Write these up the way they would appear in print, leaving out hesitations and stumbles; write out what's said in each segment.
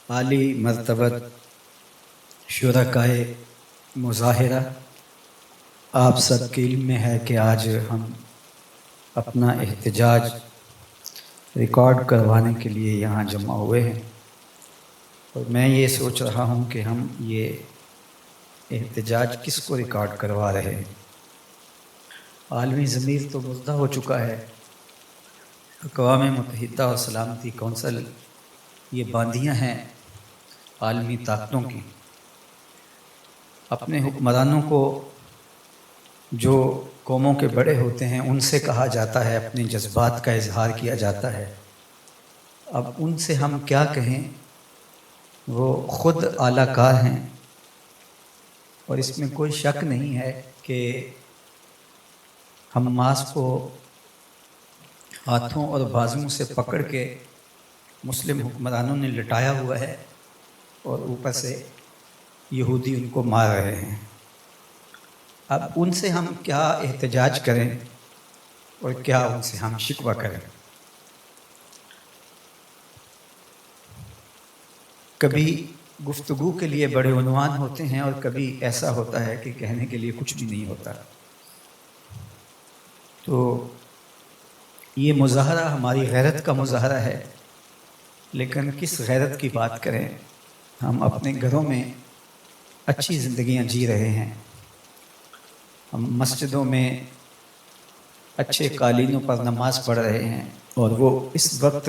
عالی مرتبت شرکائے مظاہرہ، آپ سب کے علم میں ہے کہ آج ہم اپنا احتجاج ریکارڈ کروانے کے لیے یہاں جمع ہوئے ہیں، اور میں یہ سوچ رہا ہوں کہ ہم یہ احتجاج کس کو ریکارڈ کروا رہے ہیں۔ عالمی ضمیر تو مردہ ہو چکا ہے، اقوام متحدہ اور سلامتی کونسل یہ باندیاں ہیں عالمی طاقتوں کی۔ اپنے حکمرانوں کو جو قوموں کے بڑے ہوتے ہیں ان سے کہا جاتا ہے، اپنے جذبات کا اظہار کیا جاتا ہے۔ اب ان سے ہم کیا کہیں، وہ خود اعلی کار ہیں، اور اس میں کوئی شک نہیں ہے کہ حماس کو ہاتھوں اور بازوؤں سے پکڑ کے مسلم حکمرانوں نے لٹایا ہوا ہے، اور اوپر سے یہودی ان کو مار رہے ہیں۔ اب ان سے ہم کیا احتجاج کریں اور کیا ان سے ہم شکوہ کریں۔ کبھی گفتگو کے لیے بڑے عنوان ہوتے ہیں، اور کبھی ایسا ہوتا ہے کہ کہنے کے لیے کچھ بھی نہیں ہوتا۔ تو یہ مظاہرہ ہماری غیرت کا مظاہرہ ہے، لیکن کس غیرت کی بات کریں؟ ہم اپنے گھروں میں اچھی زندگیاں جی رہے ہیں، ہم مسجدوں میں اچھے قالینوں پر نماز پڑھ رہے ہیں، اور وہ اس وقت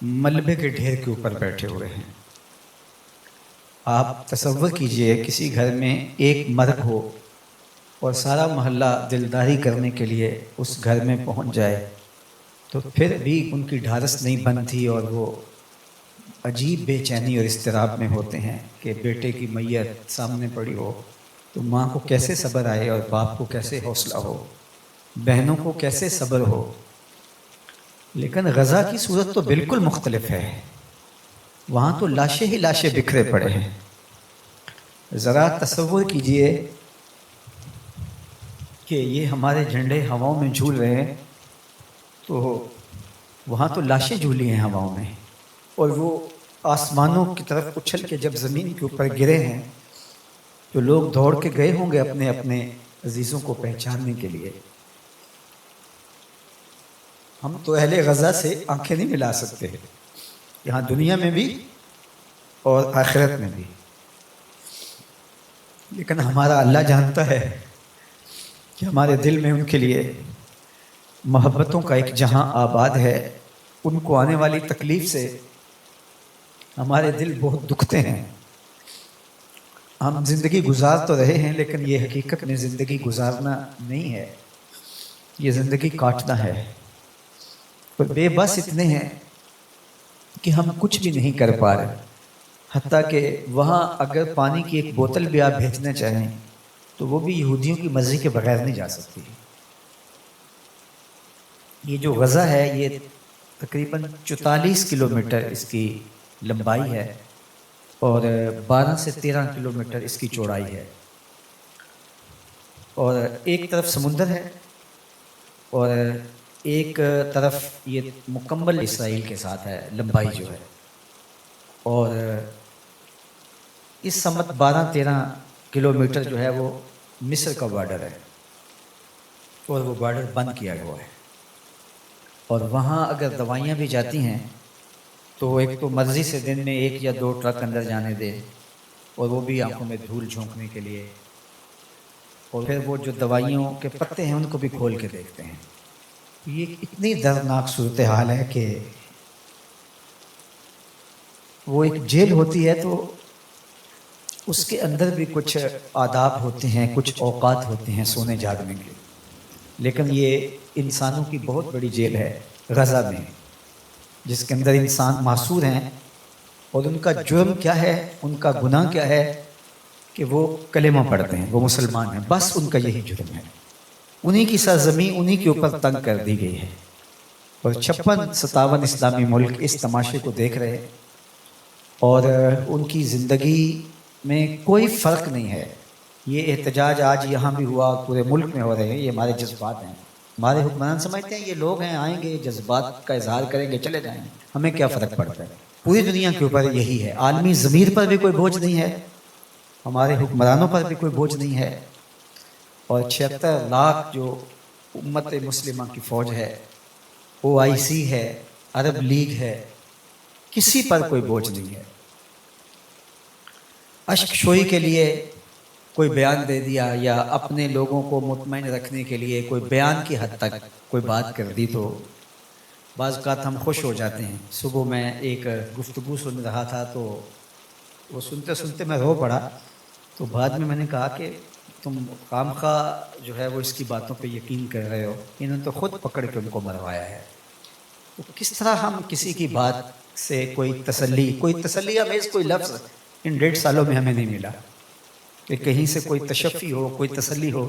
ملبے کے ڈھیر کے اوپر بیٹھے ہوئے ہیں۔ آپ تصور کیجئے کسی گھر میں ایک مرد ہو اور سارا محلہ دلداری کرنے کے لیے اس گھر میں پہنچ جائے، تو پھر بھی ان کی ڈھارس نہیں بنتی، اور وہ عجیب بے چینی اور اضطراب میں ہوتے ہیں کہ بیٹے کی میت سامنے پڑی ہو تو ماں کو کیسے صبر آئے، اور باپ کو کیسے حوصلہ ہو، بہنوں کو کیسے صبر ہو۔ لیکن غزہ کی صورت تو بالکل مختلف ہے، وہاں تو لاشیں ہی لاشیں بکھرے پڑے ہیں۔ ذرا تصور کیجئے کہ یہ ہمارے جھنڈے ہواؤں میں جھول رہے ہیں، تو وہاں تو لاشیں جھولی ہیں ہواؤں میں، اور وہ آسمانوں کی طرف اچھل کے جب زمین کے اوپر گرے ہیں تو لوگ دوڑ کے گئے ہوں گے اپنے اپنے عزیزوں کو پہچاننے کے لیے۔ ہم تو اہل غزہ سے آنکھیں نہیں ملا سکتے، یہاں دنیا میں بھی اور آخرت میں بھی، لیکن ہمارا اللہ جانتا ہے کہ ہمارے دل میں ان کے لیے محبتوں کا ایک جہاں آباد ہے۔ ان کو آنے والی تکلیف سے ہمارے دل بہت دکھتے ہیں۔ ہم زندگی گزار تو رہے ہیں، لیکن یہ حقیقت میں زندگی گزارنا نہیں ہے، یہ زندگی کاٹنا ہے۔ اور بے بس اتنے ہیں کہ ہم کچھ بھی نہیں کر پا رہے، حتیٰ کہ وہاں اگر پانی کی ایک بوتل بھی آپ بھیجنا چاہیں تو وہ بھی یہودیوں کی مرضی کے بغیر نہیں جا سکتی۔ یہ جو غزہ ہے یہ تقریباً 44 کلومیٹر اس کی لمبائی ہے، اور 12 سے 13 کلومیٹر اس کی چوڑائی ہے، اور ایک طرف سمندر ہے اور ایک طرف یہ مکمل اسرائیل کے ساتھ ہے لمبائی جو ہے، اور اس سمت 12-13 کلومیٹر جو ہے وہ مصر کا بارڈر ہے، اور وہ بارڈر بند کیا ہوا ہے۔ اور وہاں اگر دوائیاں بھی جاتی ہیں تو ایک تو مرضی سے دن میں 1 یا 2 ٹرک اندر جانے دے، اور وہ بھی آنکھوں میں دھول جھونکنے کے لیے، اور پھر وہ جو دوائیوں کے پتے ہیں ان کو بھی کھول کے دیکھتے ہیں۔ یہ اتنی دردناک صورتحال ہے کہ وہ ایک جیل ہوتی ہے تو اس کے اندر بھی کچھ آداب ہوتے ہیں، کچھ اوقات ہوتے ہیں سونے جاگنے کے، لیکن یہ انسانوں کی بہت بڑی جیل ہے غزہ میں، جس کے اندر انسان محصور ہیں، اور ان کا جرم کیا ہے، ان کا گناہ کیا ہے کہ وہ کلمہ پڑھتے ہیں، وہ مسلمان ہیں، بس ان کا یہی جرم ہے۔ انہی کی سرزمین انہی کے اوپر تنگ کر دی گئی ہے، اور 56-57 اسلامی ملک اس تماشے کو دیکھ رہے ہیں، اور ان کی زندگی میں کوئی فرق نہیں ہے۔ یہ احتجاج آج یہاں بھی ہوا، پورے ملک میں ہو رہے ہیں، یہ ہمارے جذبات ہیں۔ ہمارے حکمران سمجھتے ہیں یہ لوگ ہیں، آئیں گے جذبات کا اظہار کریں گے چلے جائیں گے، ہمیں کیا فرق پڑتا ہے۔ پوری دنیا کے اوپر یہی ہے، عالمی ضمیر پر بھی کوئی بوجھ نہیں ہے، ہمارے حکمرانوں پر بھی کوئی بوجھ نہیں ہے، اور 76 لاکھ جو امت مسلمہ کی فوج ہے، OIC ہے، عرب لیگ ہے، کسی پر کوئی بوجھ نہیں ہے۔ اشک شوئی کے لیے کوئی بیان دے دیا یا اپنے لوگوں کو مطمئن رکھنے کے لیے کوئی بیان کی حد تک کوئی بات کر دی تو بعض اوقات ہم خوش ہو جاتے ہیں۔ صبح میں ایک گفتگو سن رہا تھا تو وہ سنتے سنتے میں رو پڑا، تو بعد میں نے کہا کہ تم خامخواہ جو ہے وہ اس کی باتوں پہ یقین کر رہے ہو، انہوں نے تو خود پکڑ کے ان کو مروایا ہے۔ تو کس طرح ہم کسی کی بات سے کوئی تسلی آمیز کوئی لفظ ان 1.5 سالوں میں ہمیں نہیں ملا کہ کہیں سے کوئی تشفی ہو، کوئی تسلی ہو،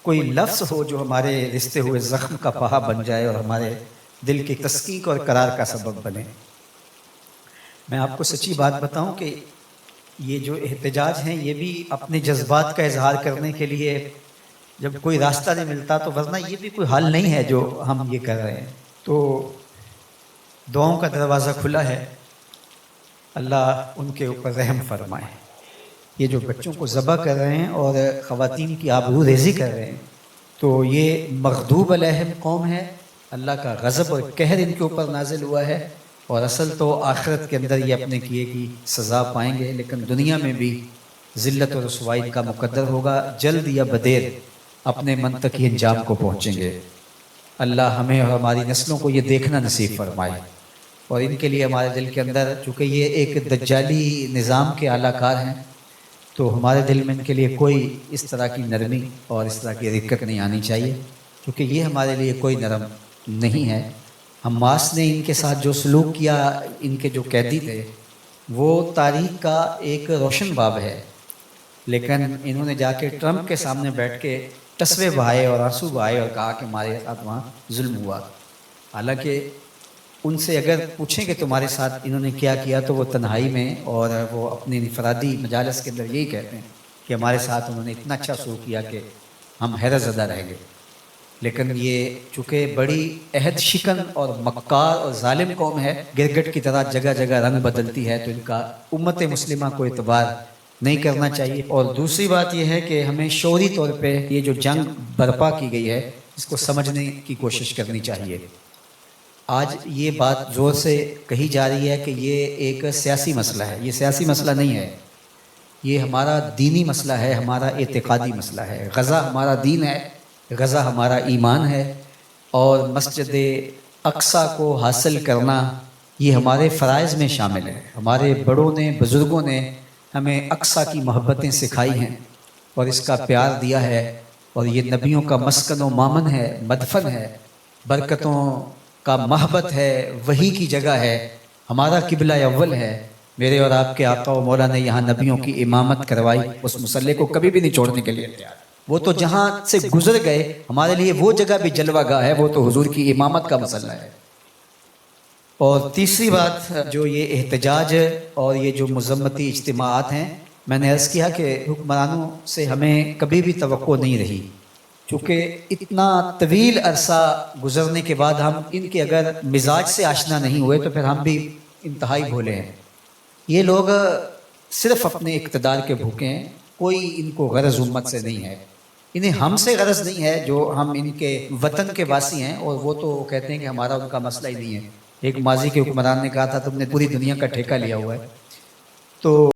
کوئی لفظ ہو جو ہمارے رشتے ہوئے زخم کا پہا بن جائے اور ہمارے دل کی تسکین اور قرار کا سبب بنے۔ میں آپ کو سچی بات بتاؤں کہ یہ جو احتجاج ہیں یہ بھی اپنے جذبات کا اظہار کرنے کے لیے جب کوئی راستہ نہیں ملتا، تو ورنہ یہ بھی کوئی حل نہیں ہے جو ہم یہ کر رہے ہیں۔ تو دعاؤں کا دروازہ کھلا ہے، اللہ ان کے اوپر رحم فرمائے۔ یہ جو بچوں کو ذبح کر رہے ہیں اور خواتین کی آبرو ریزی کر رہے ہیں، تو یہ مغضوب علیہم قوم ہے، اللہ کا غضب اور قہر ان کے اوپر نازل ہوا ہے، اور اصل تو آخرت کے اندر یہ اپنے کیے کی سزا پائیں گے، لیکن دنیا میں بھی ذلت اور رسوائی کا مقدر ہوگا، جلد یا بدیر اپنے منطقی انجام کو پہنچیں گے۔ اللہ ہمیں اور ہماری نسلوں کو یہ دیکھنا نصیب فرمائے، اور ان کے لیے ہمارے دل کے اندر، چونکہ یہ ایک دجالی نظام کے اعلی کار ہیں، تو ہمارے دل میں ان کے لیے کوئی اس طرح کی نرمی اور اس طرح کی رقت نہیں آنی چاہیے، کیونکہ یہ ہمارے لیے کوئی نرم نہیں ہے۔ حماس نے ان کے ساتھ جو سلوک کیا، ان کے جو قیدی تھے، وہ تاریخ کا ایک روشن باب ہے، لیکن انہوں نے جا کے ٹرمپ کے سامنے بیٹھ کے ٹسوے بہائے اور آنسو بہائے اور کہا کہ ہمارے ساتھ وہاں ظلم ہوا۔ حالانکہ ان سے اگر پوچھیں کہ تمہارے ساتھ انہوں نے کیا کیا، تو وہ تنہائی میں اور وہ اپنی انفرادی مجالس کے اندر یہی کہتے ہیں کہ ہمارے ساتھ انہوں نے اتنا اچھا سلوک کیا کہ ہم حیرت زدہ رہ گئے۔ لیکن یہ چونکہ بڑی عہد شکن اور مکار اور ظالم قوم ہے، گرگٹ کی طرح جگہ جگہ رنگ بدلتی ہے، تو ان کا امت مسلمہ کو اعتبار نہیں کرنا چاہیے۔ اور دوسری بات یہ ہے کہ ہمیں شعوری طور پہ یہ جو جنگ برپا کی گئی ہے، اس کو سمجھنے کی کوشش کرنی چاہیے۔ آج یہ بات زور سے کہی جا رہی ہے کہ یہ ایک سیاسی مسئلہ ہے، یہ سیاسی مسئلہ نہیں ہے، یہ ہمارا دینی مسئلہ ہے، ہمارا اعتقادی مسئلہ ہے۔ غزہ ہمارا دین ہے، غزہ ہمارا ایمان ہے، اور مسجد اقصیٰ کو حاصل کرنا یہ ہمارے فرائض میں شامل ہے۔ ہمارے بڑوں نے، بزرگوں نے ہمیں اقصیٰ کی محبتیں سکھائی ہیں اور اس کا پیار دیا ہے، اور یہ نبیوں کا مسکن و مامن ہے، مدفن ہے، برکتوں کا محبت ہے، وحی کی جگہ ہے، ہمارا قبلہ اول ہے۔ میرے اور آپ کے آقا و مولا نے یہاں نبیوں کی امامت کروائی، اس مسئلے کو کبھی بھی نہیں چھوڑنے کے لیے تیار۔ وہ تو جہاں سے گزر گئے، ہمارے لیے وہ جگہ بھی جلوہ گاہ ہے، وہ تو حضور کی امامت کا مسئلہ ہے۔ اور تیسری بات، جو یہ احتجاج اور یہ جو مذمتی اجتماعات ہیں، میں نے عرض کیا کہ حکمرانوں سے ہمیں کبھی بھی توقع نہیں رہی، چونکہ اتنا طویل عرصہ گزرنے کے بعد ہم ان کے اگر مزاج سے آشنا نہیں ہوئے تو پھر ہم بھی انتہائی بھولے ہیں۔ یہ لوگ صرف اپنے اقتدار کے بھوکے ہیں، کوئی ان کو غرض امت سے نہیں ہے، انہیں ہم سے غرض نہیں ہے جو ہم ان کے وطن کے واسی ہیں، اور وہ تو کہتے ہیں کہ ہمارا ان کا مسئلہ ہی نہیں ہے۔ ایک ماضی کے حکمران نے کہا تھا تم نے پوری دنیا کا ٹھیکہ لیا ہوا ہے، تو